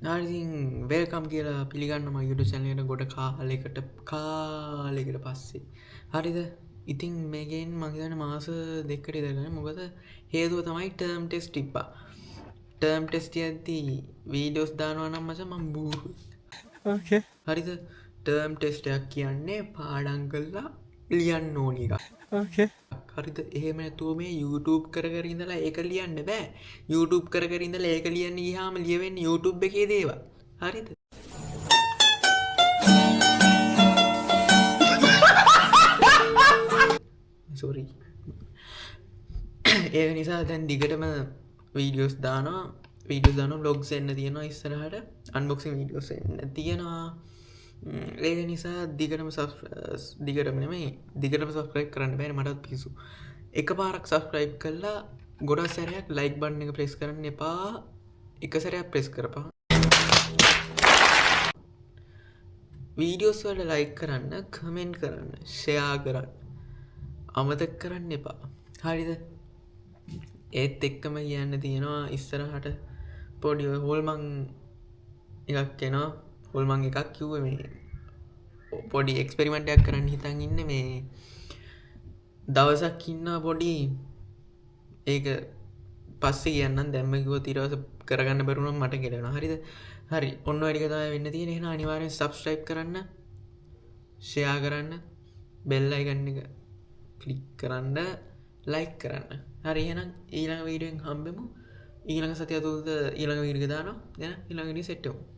නාරිසින් වේල්කම් කියලා පිළිගන්න ම YouTube channel එකට ගොඩ කාලෙකට පස්සේ. හරිද? ඉතින් මේකෙන් මං හිතන්නේ මාස දෙකකට ඉඳගෙන මොකද හේතුව තමයි ටර්ම් ටෙස්ට් තිබ්බා. ටර්ම් ටෙස්ට් යද්දී වීඩියෝස් දානවා නම් මචං මං බූරු. Okay. හරිද? ටර්ම් ටෙස්ට් එකක් කියන්නේ පාඩම් කරලා ලියන්න ඕන එකක්. Okay. හරිද? එහෙම නැතුව මේ YouTube කර කර ඉඳලා ඒක ලියන්න බෑ. YouTube කර කර ඉඳලා ඒක ලියන්න ගියාම ලියවෙන්නේ YouTube එකේ දේවල්. හරිද? sorry. ඒක නිසා දැන් දිගටම වීඩියෝස් දානවා. vlogs එන්න තියෙනවා ඉස්සරහට. unboxing videos එන්න තියෙනවා. ඒක නිසා දිගටම සබස්ක්‍රයිබ් කරන්න බෑනේ මටත් පිසු. එකපාරක් සබස්ක්‍රයිබ් කරලා ගොඩක් සැරයක් ලයික් බටන් එක ප්‍රෙස් කරන්න එපා. එක සැරයක් ප්‍රෙස් කරපන්. වීඩියෝස් වලට ලයික් කරන්න, කමෙන්ට් කරන්න, ෂෙයා කරන්න අමතක කරන්න එපා. හරිද? ඒත් එක්කම කියන්න තියෙනවා ඉස්සරහට පොඩි හොල්මන් එකක් එනවා. හොල්මන් එකක් කිව්වේ මේ පොඩි එක්ස්පෙරිමන්ට් එකක් කරන්න හිතන් ඉන්නේ මේ දවසක් ඉන්නවා පොඩි ඒක පස්සේ කියන්නම් දැම්ම කිව්වොත් ඊට පස්සේ කරගන්න බැරුව නම් මට කෙලෙනවා. හරිද? හරි. ඔන්න ඔය ටික තමයි වෙන්න තියෙන්නේ. එහෙනම් අනිවාර්යෙන් subscribe කරන්න, share කරන්න, bell icon එක click කරන්න, like කරන්න. හරි එහෙනම් ඊළඟ වීඩියෝෙන් හම්බෙමු. ඊළඟ සතිය තුලද ඊළඟ වීඩියෝ එක දානවා. එහෙනම් ඊළඟ වීඩියෝ සෙට් වෙමු.